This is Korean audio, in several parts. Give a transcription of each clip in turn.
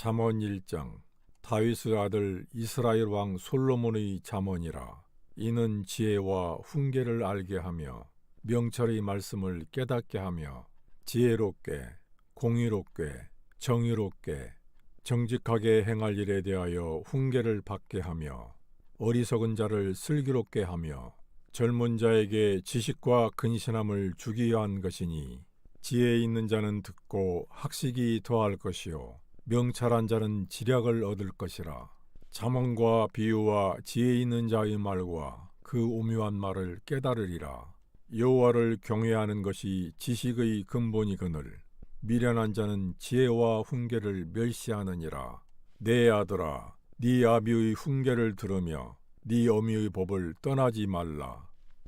잠언 1장. 다윗의 아들 이스라엘 왕 솔로몬의 잠언이라. 이는 지혜와 훈계를 알게 하며 명철의 말씀을 깨닫게 하며 지혜롭게, 공의롭게, 정의롭게, 정직하게 행할 일에 대하여 훈계를 받게 하며 어리석은 자를 슬기롭게 하며 젊은 자에게 지식과 근신함을 주기 위한 것이니, 지혜 있는 자는 듣고 학식이 더할 것이요 명철한 자는 지략을 얻을 것이라. 잠언과 비유와 지혜 있는 자의 말과 그 오묘한 말을 깨달으리라. 여호와를 경외하는 것이 지식의 근본이거늘 미련한 자는 지혜와 훈계를 멸시하느니라. 내 아들아, 네 아비의 훈계를 들으며 네 어미의 법을 떠나지 말라.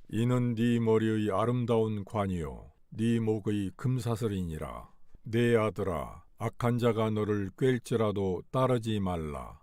이는 네 머리의 아름다운 관이요 네 목의 금사슬이니라. 내 아들아, 악한 자가 너를 꿰일지라도 따르지 말라.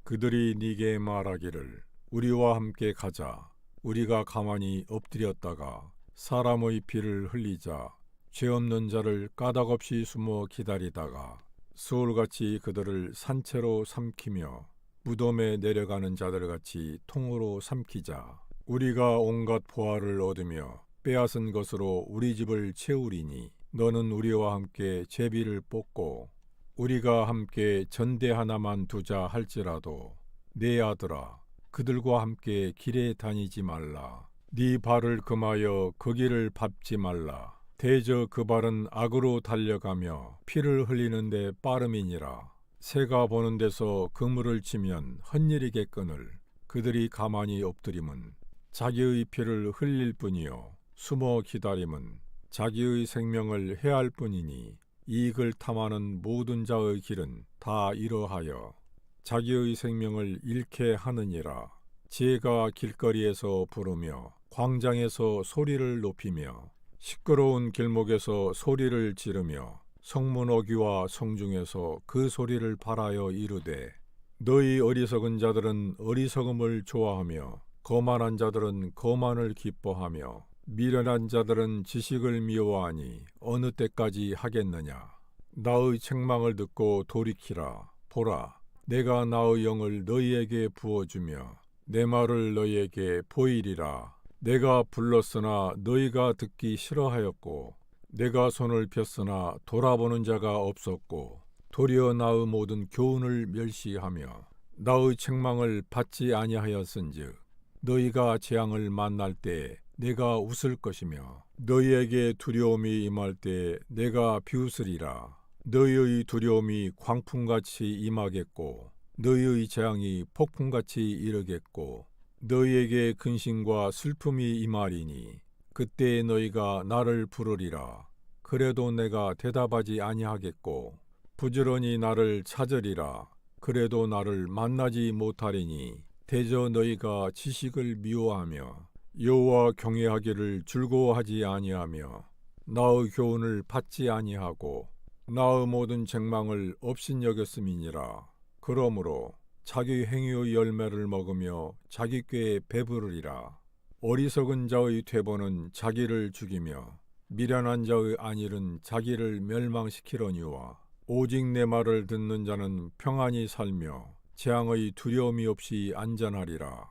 그들이 네게 말하기를 우리와 함께 가자. 우리가 가만히 엎드렸다가 사람의 피를 흘리자. 죄 없는 자를 까닭없이 숨어 기다리다가 서울같이 그들을 산채로 삼키며 무덤에 내려가는 자들같이 통으로 삼키자. 우리가 온갖 보화를 얻으며 빼앗은 것으로 우리 집을 채우리니 너는 우리와 함께 제비를 뽑고 우리가 함께 전대 하나만 두자 할지라도 내 아들아, 그들과 함께 길에 다니지 말라. 네 발을 금하여 그 길을 밟지 말라. 대저 그 발은 악으로 달려가며 피를 흘리는데 빠름이니라. 새가 보는 데서 그물을 치면 헛일이겠거늘 그들이 가만히 엎드림은 자기의 피를 흘릴 뿐이요 숨어 기다림은 자기의 생명을 해할 뿐이니, 이익을 탐하는 모든 자의 길은 다 이러하여 자기의 생명을 잃게 하느니라. 지혜가 길거리에서 부르며 광장에서 소리를 높이며 시끄러운 길목에서 소리를 지르며 성문 어귀와 성중에서 그 소리를 발하여 이르되, 너희 어리석은 자들은 어리석음을 좋아하며 거만한 자들은 거만을 기뻐하며 미련한 자들은 지식을 미워하니 어느 때까지 하겠느냐. 나의 책망을 듣고 돌이키라. 보라, 내가 나의 영을 너희에게 부어주며 내 말을 너희에게 보이리라. 내가 불렀으나 너희가 듣기 싫어하였고 내가 손을 폈으나 돌아보는 자가 없었고 도리어 나의 모든 교훈을 멸시하며 나의 책망을 받지 아니하였은즉 너희가 재앙을 만날 때에 내가 웃을 것이며 너희에게 두려움이 임할 때에 내가 비웃으리라. 너희의 두려움이 광풍같이 임하겠고 너희의 재앙이 폭풍같이 이르겠고 너희에게 근심과 슬픔이 임하리니 그때에 너희가 나를 부르리라. 그래도 내가 대답하지 아니하겠고 부지런히 나를 찾으리라. 그래도 나를 만나지 못하리니 대저 너희가 지식을 미워하며 여호와 경외하기를 즐거워하지 아니하며 나의 교훈을 받지 아니하고 나의 모든 책망을 업신여겼음이니라. 그러므로 자기 행위의 열매를 먹으며 자기 꾀에 배부르리라. 어리석은 자의 퇴보는 자기를 죽이며 미련한 자의 안일은 자기를 멸망시키려니와 오직 내 말을 듣는 자는 평안히 살며 재앙의 두려움이 없이 안전하리라.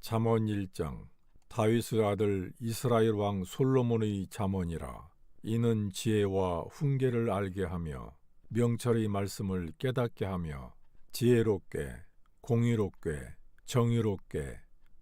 잠언 1장. 다윗의 아들 이스라엘 왕 솔로몬의 잠언이라. 이는 지혜와 훈계를 알게 하며 명철의 말씀을 깨닫게 하며 지혜롭게, 공의롭게, 정의롭게,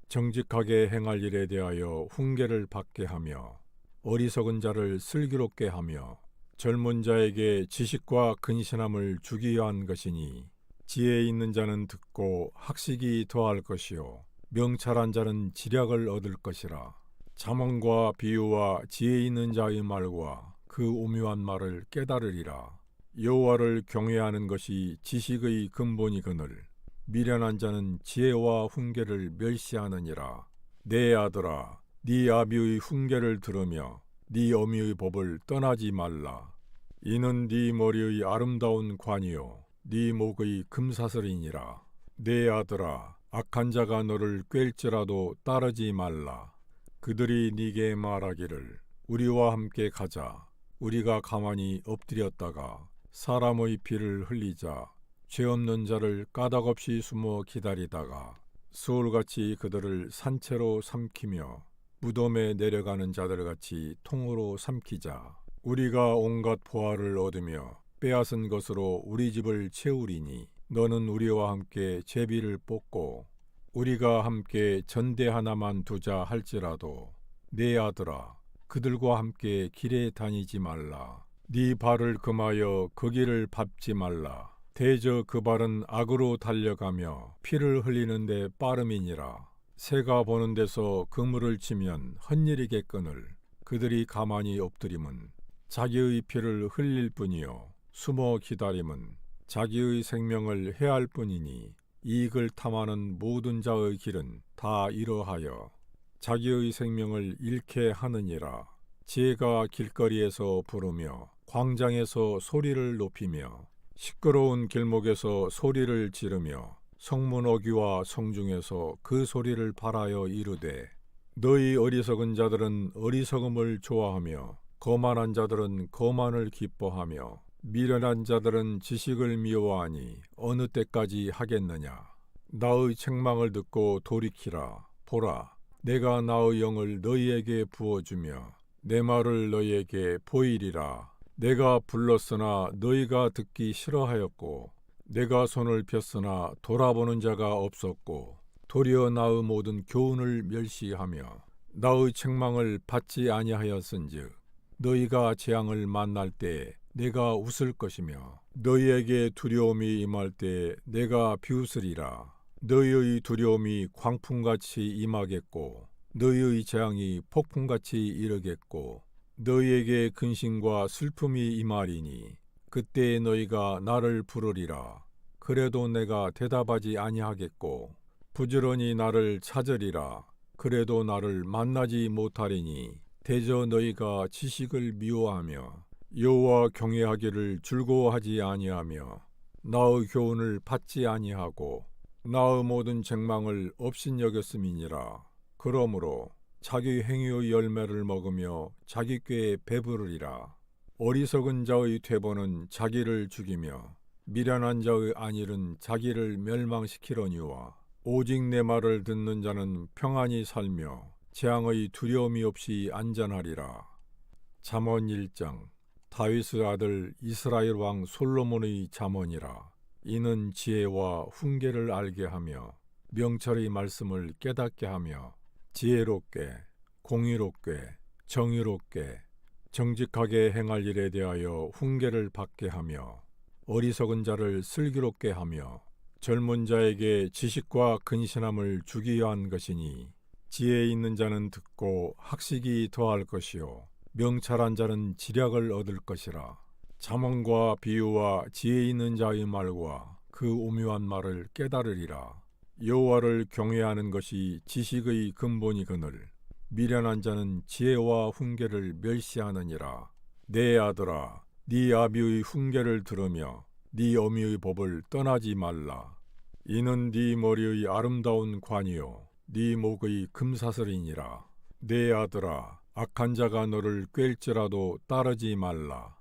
정직하게 행할 일에 대하여 훈계를 받게 하며 어리석은 자를 슬기롭게 하며 젊은 자에게 지식과 근신함을 주기 위한 것이니, 지혜 있는 자는 듣고 학식이 더할 것이요 명철한 자는 지략을 얻을 것이라. 잠언과 비유와 지혜 있는 자의 말과 그 오묘한 말을 깨달으리라. 여호와를 경외하는 것이 지식의 근본이거늘 미련한 자는 지혜와 훈계를 멸시하느니라. 내 아들아, 네 아비의 훈계를 들으며 네 어미의 법을 떠나지 말라. 이는 네 머리의 아름다운 관이요 네 목의 금사슬이니라. 내 아들아, 악한 자가 너를 꿰일지라도 따르지 말라. 그들이 네게 말하기를 우리와 함께 가자. 우리가 가만히 엎드렸다가 사람의 피를 흘리자. 죄 없는 자를 까닭없이 숨어 기다리다가 수월같이 그들을 산채로 삼키며 무덤에 내려가는 자들같이 통으로 삼키자. 우리가 온갖 보화를 얻으며 빼앗은 것으로 우리 집을 채우리니 너는 우리와 함께 제비를 뽑고 우리가 함께 전대 하나만 두자 할지라도 내 아들아 그들과 함께 길에 다니지 말라. 네 발을 금하여 그 길을 밟지 말라. 대저 그 발은 악으로 달려가며 피를 흘리는데 빠름이니라. 새가 보는 데서 그물을 치면 헛일이겠거늘 그들이 가만히 엎드림은 자기의 피를 흘릴 뿐이요 숨어 기다림은 자기의 생명을 해할 뿐이니 이익을 탐하는 모든 자의 길은 다 이러하여 자기의 생명을 잃게 하느니라. 지혜가 길거리에서 부르며 광장에서 소리를 높이며 시끄러운 길목에서 소리를 지르며 성문 어귀와 성중에서 그 소리를 발하여 이르되 너희 어리석은 자들은 어리석음을 좋아하며 거만한 자들은 거만을 기뻐하며 미련한 자들은 지식을 미워하니 어느 때까지 하겠느냐. 나의 책망을 듣고 돌이키라. 보라, 내가 나의 영을 너희에게 부어주며 내 말을 너희에게 보이리라. 내가 불렀으나 너희가 듣기 싫어하였고 내가 손을 폈으나 돌아보는 자가 없었고 도리어 나의 모든 교훈을 멸시하며 나의 책망을 받지 아니하였은즉 너희가 재앙을 만날 때에 내가 웃을 것이며 너희에게 두려움이 임할 때에 내가 비웃으리라. 너희의 두려움이 광풍같이 임하겠고 너희의 재앙이 폭풍같이 이르겠고 너희에게 근심과 슬픔이 임하리니 그때 너희가 나를 부르리라. 그래도 내가 대답하지 아니하겠고 부지런히 나를 찾으리라. 그래도 나를 만나지 못하리니 대저 너희가 지식을 미워하며 여호와 경외하기를 즐거워하지 아니하며 나의 교훈을 받지 아니하고 나의 모든 책망을 업신여겼음이니라. 그러므로 자기 행위의 열매를 먹으며 자기 꾀에 배부르리라. 어리석은 자의 퇴보는 자기를 죽이며 미련한 자의 안일은 자기를 멸망시키려니와 오직 내 말을 듣는 자는 평안히 살며 재앙의 두려움이 없이 안전하리라. 잠언 1장. 다윗의 아들 이스라엘 왕 솔로몬의 잠언이라. 이는 지혜와 훈계를 알게 하며 명철의 말씀을 깨닫게 하며 지혜롭게 공의롭게 정의롭게 정직하게 행할 일에 대하여 훈계를 받게 하며 어리석은 자를 슬기롭게 하며 젊은 자에게 지식과 근신함을 주기 위한 것이니 지혜 있는 자는 듣고 학식이 더할 것이요 명철한 자는 지략을 얻을 것이라. 잠언과 비유와 지혜 있는 자의 말과 그 오묘한 말을 깨달으리라. 여호와를 경외하는 것이 지식의 근본이거늘 미련한 자는 지혜와 훈계를 멸시하느니라. 내 아들아, 네 아비의 훈계를 들으며 네 어미의 법을 떠나지 말라. 이는 네 머리의 아름다운 관이요 네 목의 금사슬이니라. 내 아들아, 악한 자가 너를 꿰일지라도 따르지 말라.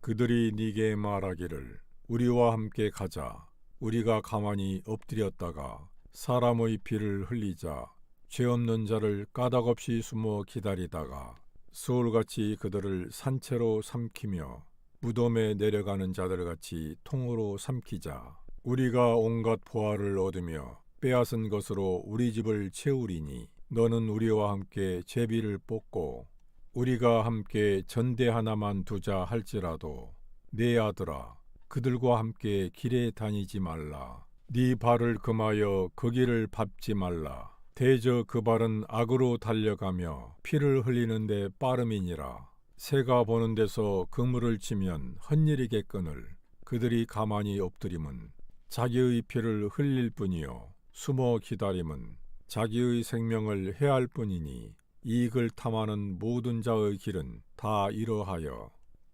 그들이 네게 말하기를 우리와 함께 가자. 우리가 가만히 엎드렸다가 사람의 피를 흘리자. 죄 없는 자를 까닭없이 숨어 기다리다가 수월같이 그들을 산채로 삼키며 무덤에 내려가는 자들같이 통으로 삼키자. 우리가 온갖 보화를 얻으며 빼앗은 것으로 우리 집을 채우리니 너는 우리와 함께 제비를 뽑고 우리가 함께 전대 하나만 두자 할지라도 내 아들아 그들과 함께 길에 다니지 말라. 네 발을 금하여 그 길을 밟지 말라. 대저 그 발은 악으로 달려가며 피를 흘리는데 빠름이니라. 새가 보는 데서 그물을 치면 헛일이겠거늘 그들이 가만히 엎드림은 자기의 피를 흘릴 뿐이요 숨어 기다림은 자기의 생명을 해할 뿐이니 이익을 탐하는 모든 자의 길은 다 이러하여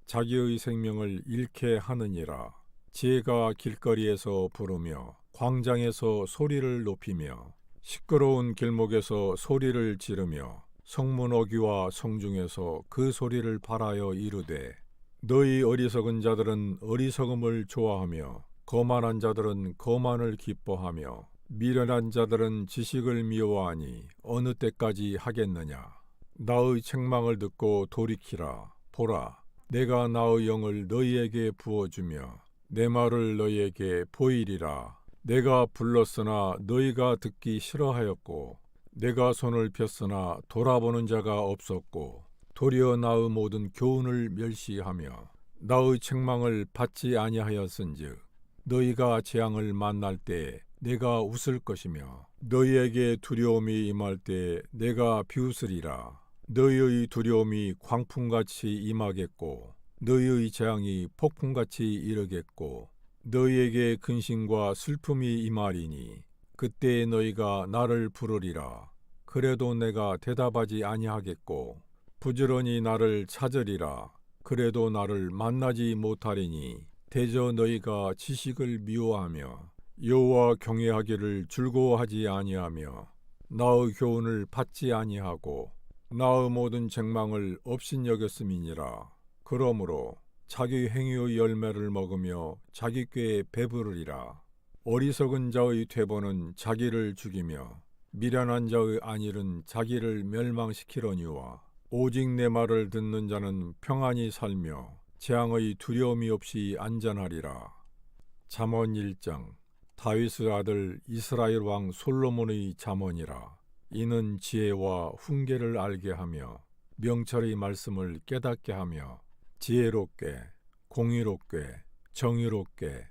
자기의 생명을 잃게 하느니라. 지혜가 길거리에서 부르며 광장에서 소리를 높이며 시끄러운 길목에서 소리를 지르며 성문 어귀와 성중에서 그 소리를 발하여 이르되 너희 어리석은 자들은 어리석음을 좋아하며 거만한 자들은 거만을 기뻐하며 미련한 자들은 지식을 미워하니 어느 때까지 하겠느냐. 나의 책망을 듣고 돌이키라. 보라, 내가 나의 영을 너희에게 부어주며 내 말을 너희에게 보이리라. 내가 불렀으나 너희가 듣기 싫어하였고 내가 손을 폈으나 돌아보는 자가 없었고 도리어 나의 모든 교훈을 멸시하며 나의 책망을 받지 아니하였은즉 너희가 재앙을 만날 때 내가 웃을 것이며 너희에게 두려움이 임할 때 내가 비웃으리라. 너희의 두려움이 광풍같이 임하겠고 너희의 재앙이 폭풍같이 이르겠고 너희에게 근심과 슬픔이 임하리니 그때 너희가 나를 부르리라. 그래도 내가 대답하지 아니하겠고 부지런히 나를 찾으리라. 그래도 나를 만나지 못하리니 대저 너희가 지식을 미워하며 여호와 경외하기를 즐거워하지 아니하며 나의 교훈을 받지 아니하고 나의 모든 책망을 업신여겼음이니라. 그러므로 자기 행위의 열매를 먹으며 자기 꾀에 배부르리라. 어리석은 자의 퇴보는 자기를 죽이며 미련한 자의 안일은 자기를 멸망시키려니와 오직 내 말을 듣는 자는 평안히 살며 재앙의 두려움이 없이 안전하리라. 잠언 1장. 다윗의 아들 이스라엘 왕 솔로몬의 잠언이라. 이는 지혜와 훈계를 알게 하며 명철의 말씀을 깨닫게 하며 지혜롭게 공의롭게 정의롭게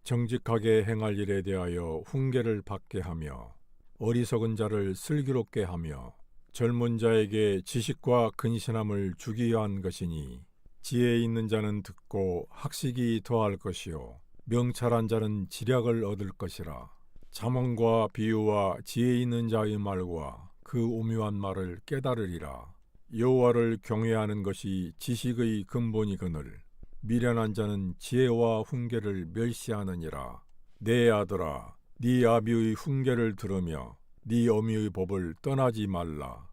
정직하게 행할 일에 대하여 훈계를 받게 하며 어리석은 자를 슬기롭게 하며 젊은 자에게 지식과 근신함을 주기 위한 것이니 지혜 있는 자는 듣고 학식이 더할 것이요 명철한 자는 지략을 얻을 것이라. 잠언과 비유와 지혜 있는 자의 말과 그 오묘한 말을 깨달으리라. 여호와를 경외하는 것이 지식의 근본이거늘 미련한 자는 지혜와 훈계를 멸시하느니라. 내 아들아, 네 아비의 훈계를 들으며 네 어미의 법을 떠나지 말라.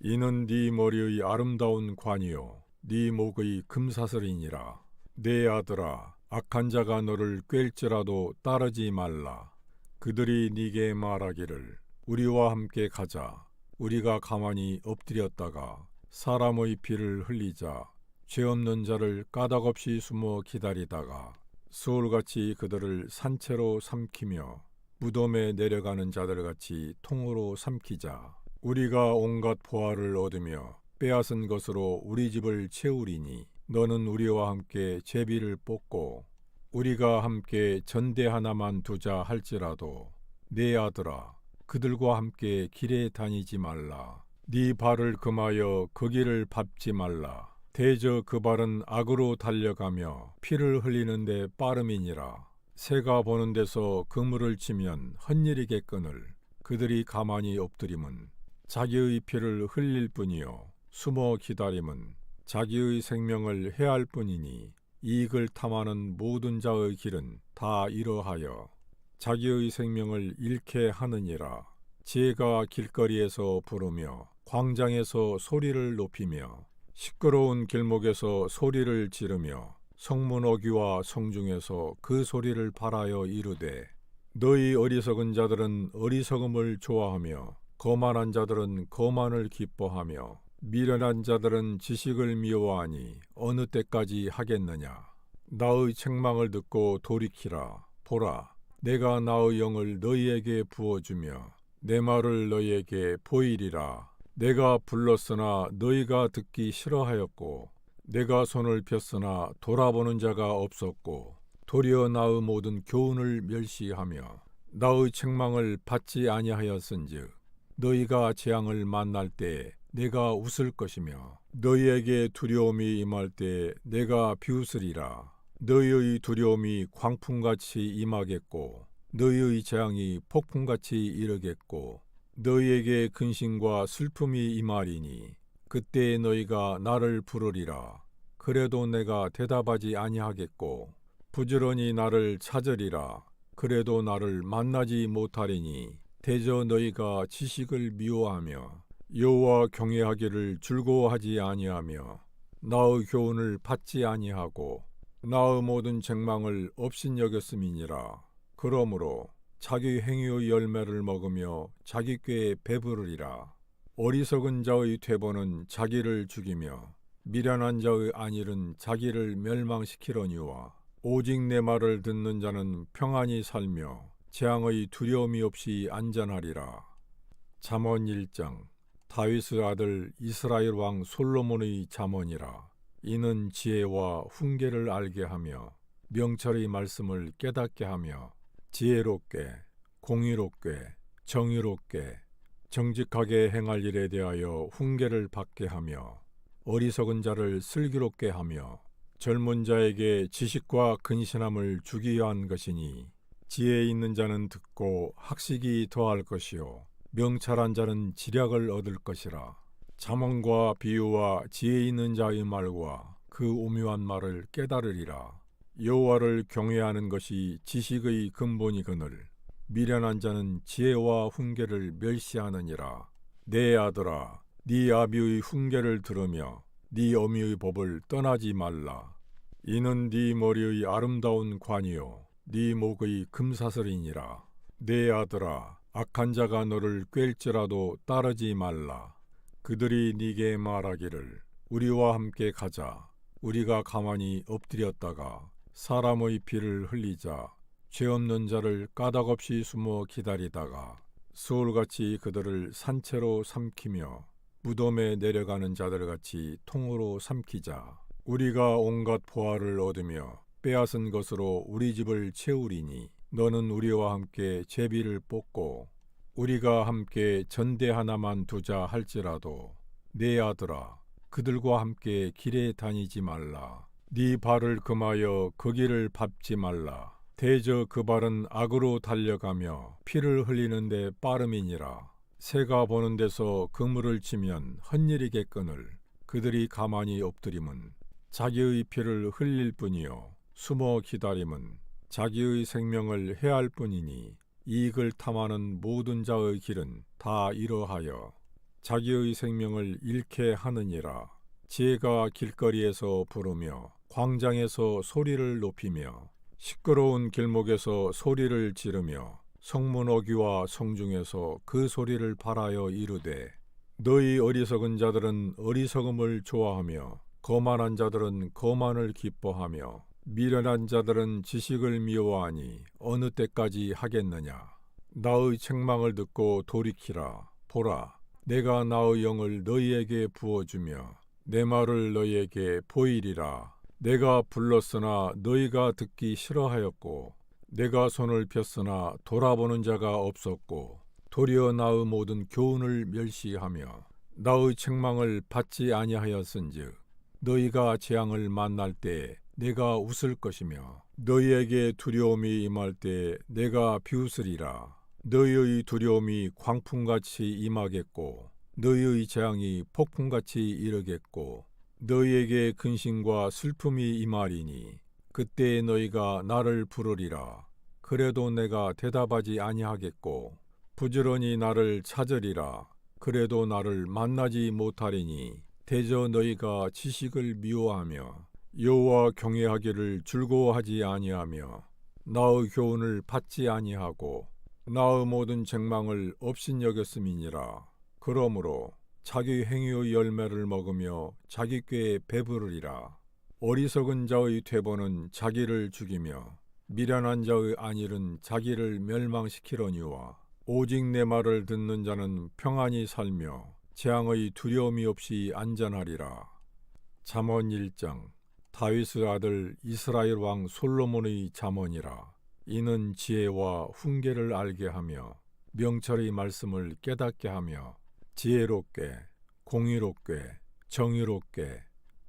이는 네 머리의 아름다운 관이요 네 목의 금사슬이니라. 내 아들아, 악한 자가 너를 꿰일지라도 따르지 말라. 그들이 네게 말하기를 우리와 함께 가자. 우리가 가만히 엎드렸다가 사람의 피를 흘리자. 죄 없는 자를 까닭없이 숨어 기다리다가 서울같이 그들을 산채로 삼키며 무덤에 내려가는 자들같이 통으로 삼키자. 우리가 온갖 보화를 얻으며 빼앗은 것으로 우리 집을 채우리니 너는 우리와 함께 제비를 뽑고 우리가 함께 전대 하나만 두자 할지라도 내 아들아, 그들과 함께 길에 다니지 말라. 네 발을 금하여 그 길을 밟지 말라. 대저 그 발은 악으로 달려가며 피를 흘리는데 빠름이니라. 새가 보는 데서 그물을 치면 헛일이겠거늘 그들이 가만히 엎드림은 자기의 피를 흘릴 뿐이요 숨어 기다림은 자기의 생명을 해할 뿐이니 이익을 탐하는 모든 자의 길은 다 이러하여 자기의 생명을 잃게 하느니라. 지혜가 길거리에서 부르며 광장에서 소리를 높이며 시끄러운 길목에서 소리를 지르며 성문 어귀와 성중에서 그 소리를 발하여 이르되 너희 어리석은 자들은 어리석음을 좋아하며 거만한 자들은 거만을 기뻐하며 미련한 자들은 지식을 미워하니 어느 때까지 하겠느냐. 나의 책망을 듣고 돌이키라. 보라, 내가 나의 영을 너희에게 부어주며 내 말을 너희에게 보이리라. 내가 불렀으나 너희가 듣기 싫어하였고 내가 손을 폈으나 돌아보는 자가 없었고 도리어 나의 모든 교훈을 멸시하며 나의 책망을 받지 아니하였은즉 너희가 재앙을 만날 때 내가 웃을 것이며 너희에게 두려움이 임할 때 내가 비웃으리라. 너희의 두려움이 광풍같이 임하겠고 너희의 재앙이 폭풍같이 이르겠고 너희에게 근심과 슬픔이 임하리니 그때 너희가 나를 부르리라. 그래도 내가 대답하지 아니하겠고 부지런히 나를 찾으리라. 그래도 나를 만나지 못하리니 대저 너희가 지식을 미워하며 여호와 경외하기를 즐거워하지 아니하며 나의 교훈을 받지 아니하고 나의 모든 책망을 업신여겼음이니라. 그러므로 자기 행위의 열매를 먹으며 자기 꾀에 배부르리라. 어리석은 자의 퇴보는 자기를 죽이며 미련한 자의 안일은 자기를 멸망시키려니와 오직 내 말을 듣는 자는 평안히 살며 재앙의 두려움이 없이 안전하리라. 잠언 1장. 다윗의 아들 이스라엘 왕 솔로몬의 잠언이라. 이는 지혜와 훈계를 알게 하며 명철의 말씀을 깨닫게 하며 지혜롭게 공의롭게 정의롭게 정직하게 행할 일에 대하여 훈계를 받게 하며 어리석은 자를 슬기롭게 하며 젊은 자에게 지식과 근신함을 주기 위한 것이니 지혜 있는 자는 듣고 학식이 더할 것이요 명철한 자는 지략을 얻을 것이라. 잠언과 비유와 지혜 있는 자의 말과 그 오묘한 말을 깨달으리라. 여호와를 경외하는 것이 지식의 근본이거늘 미련한 자는 지혜와 훈계를 멸시하느니라. 내 아들아, 네 아비의 훈계를 들으며 네 어미의 법을 떠나지 말라. 이는 네 머리의 아름다운 관이요 네 목의 금사슬이니라. 내 아들아, 악한 자가 너를 꿰일지라도 따르지 말라. 그들이 네게 말하기를 우리와 함께 가자. 우리가 가만히 엎드렸다가 사람의 피를 흘리자. 죄 없는 자를 까닭없이 숨어 기다리다가 수월같이 그들을 산채로 삼키며 무덤에 내려가는 자들같이 통으로 삼키자. 우리가 온갖 보화를 얻으며 빼앗은 것으로 우리 집을 채우리니 너는 우리와 함께 제비를 뽑고 우리가 함께 전대 하나만 두자 할지라도 내 아들아, 그들과 함께 길에 다니지 말라. 네 발을 금하여 그 길을 밟지 말라. 대저 그 발은 악으로 달려가며 피를 흘리는 데 빠름이니라. 새가 보는 데서 그물을 치면 헛일이겠거늘 그들이 가만히 엎드림은 자기의 피를 흘릴 뿐이요 숨어 기다림은 자기의 생명을 해할 뿐이니 이익을 탐하는 모든 자의 길은 다 이러하여 자기의 생명을 잃게 하느니라. 지혜가 길거리에서 부르며 광장에서 소리를 높이며 시끄러운 길목에서 소리를 지르며 성문 어귀와 성중에서 그 소리를 발하여 이르되 너희 어리석은 자들은 어리석음을 좋아하며 거만한 자들은 거만을 기뻐하며 미련한 자들은 지식을 미워하니 어느 때까지 하겠느냐. 나의 책망을 듣고 돌이키라. 보라, 내가 나의 영을 너희에게 부어주며 내 말을 너희에게 보이리라. 내가 불렀으나 너희가 듣기 싫어하였고 내가 손을 폈으나 돌아보는 자가 없었고 도리어 나의 모든 교훈을 멸시하며 나의 책망을 받지 아니하였은즉 너희가 재앙을 만날 때에 내가 웃을 것이며 너희에게 두려움이 임할 때에 내가 비웃으리라. 너희의 두려움이 광풍같이 임하겠고 너희의 재앙이 폭풍같이 이르겠고 너희에게 근심과 슬픔이 임하리니 그때 너희가 나를 부르리라. 그래도 내가 대답하지 아니하겠고 부지런히 나를 찾으리라. 그래도 나를 만나지 못하리니 대저 너희가 지식을 미워하며 여호와 경외하기를 즐거워하지 아니하며 나의 교훈을 받지 아니하고 나의 모든 책망을 업신여겼음이니라. 그러므로 자기 행위의 열매를 먹으며 자기 꾀에 배부르리라. 어리석은 자의 퇴보는 자기를 죽이며 미련한 자의 안일은 자기를 멸망시키려니와 오직 내 말을 듣는 자는 평안히 살며 재앙의 두려움이 없이 안전하리라. 잠언 1장. 다윗의 아들 이스라엘 왕 솔로몬의 잠언이라. 이는 지혜와 훈계를 알게 하며 명철의 말씀을 깨닫게 하며 지혜롭게 공의롭게 정의롭게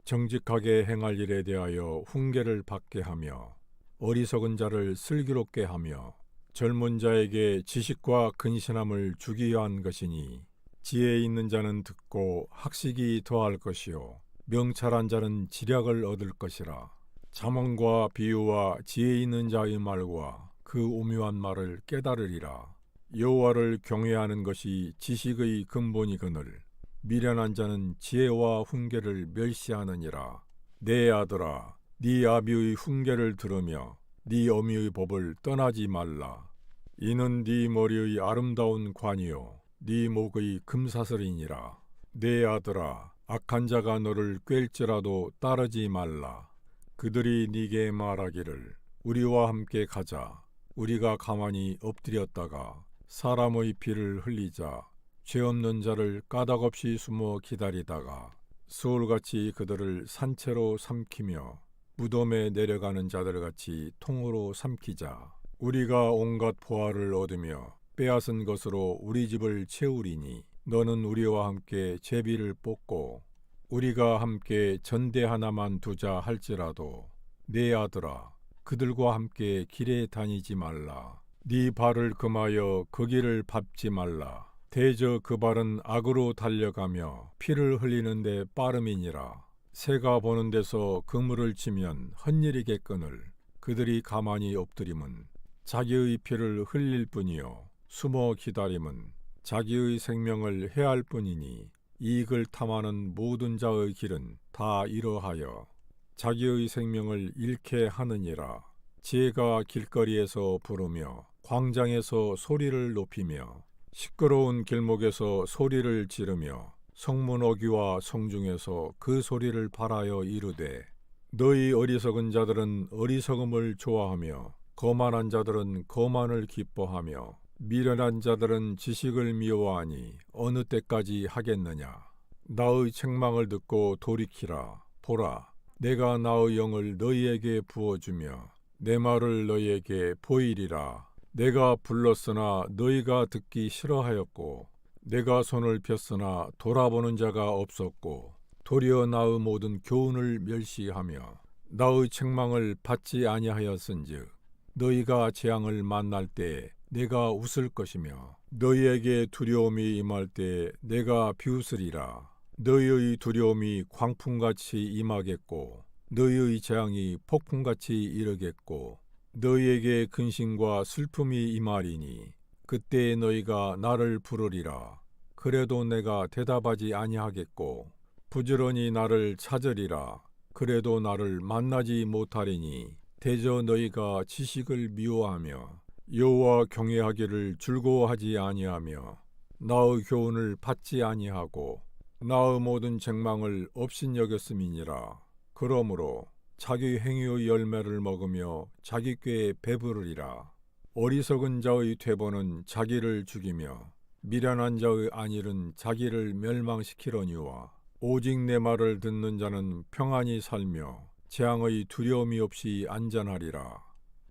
정직하게 행할 일에 대하여 훈계를 받게 하며 어리석은 자를 슬기롭게 하며 젊은 자에게 지식과 근신함을 주기 위한 것이니 지혜 있는 자는 듣고 학식이 더할 것이요 명철한 자는 지략을 얻을 것이라. 잠언과 비유와 지혜 있는 자의 말과 그 오묘한 말을 깨달으리라. 여호와를 경외하는 것이 지식의 근본이거늘 미련한 자는 지혜와 훈계를 멸시하느니라. 내 아들아, 네 아비의 훈계를 들으며 네 어미의 법을 떠나지 말라. 이는 네 머리의 아름다운 관이요 네 목의 금사슬이니라. 내 아들아, 악한 자가 너를 꿰일지라도 따르지 말라. 그들이 네게 말하기를 우리와 함께 가자. 우리가 가만히 엎드렸다가 사람의 피를 흘리자. 죄 없는 자를 까닭없이 숨어 기다리다가 서울같이 그들을 산채로 삼키며 무덤에 내려가는 자들같이 통으로 삼키자. 우리가 온갖 보화를 얻으며 빼앗은 것으로 우리 집을 채우리니 너는 우리와 함께 제비를 뽑고 우리가 함께 전대 하나만 두자 할지라도 내 아들아, 그들과 함께 길에 다니지 말라. 네 발을 금하여 그 길을 밟지 말라. 대저 그 발은 악으로 달려가며 피를 흘리는데 빠름이니라. 새가 보는 데서 그물을 치면 헛일이겠거늘 그들이 가만히 엎드림은 자기의 피를 흘릴 뿐이요 숨어 기다림은 자기의 생명을 해할 뿐이니 이익을 탐하는 모든 자의 길은 다 이러하여 자기의 생명을 잃게 하느니라. 지혜가 길거리에서 부르며 광장에서 소리를 높이며 시끄러운 길목에서 소리를 지르며 성문 어귀와 성중에서 그 소리를 발하여 이르되 너희 어리석은 자들은 어리석음을 좋아하며 거만한 자들은 거만을 기뻐하며 미련한 자들은 지식을 미워하니 어느 때까지 하겠느냐. 나의 책망을 듣고 돌이키라. 보라, 내가 나의 영을 너희에게 부어주며 내 말을 너희에게 보이리라. 내가 불렀으나 너희가 듣기 싫어하였고 내가 손을 폈으나 돌아보는 자가 없었고 도리어 나의 모든 교훈을 멸시하며 나의 책망을 받지 아니하였은즉 너희가 재앙을 만날 때에 내가 웃을 것이며 너희에게 두려움이 임할 때에 내가 비웃으리라. 너희의 두려움이 광풍같이 임하겠고 너희의 재앙이 폭풍같이 이르겠고 너희에게 근심과 슬픔이 임하리니 그때 너희가 나를 부르리라. 그래도 내가 대답하지 아니하겠고 부지런히 나를 찾으리라. 그래도 나를 만나지 못하리니 대저 너희가 지식을 미워하며 여호와 경외하기를 즐거워하지 아니하며 나의 교훈을 받지 아니하고 나의 모든 책망을 업신여겼음이니라. 그러므로 자기 행위의 열매를 먹으며 자기 꾀에 배부르리라. 어리석은 자의 퇴보는 자기를 죽이며 미련한 자의 안일은 자기를 멸망시키려니와 오직 내 말을 듣는 자는 평안히 살며 재앙의 두려움이 없이 안전하리라.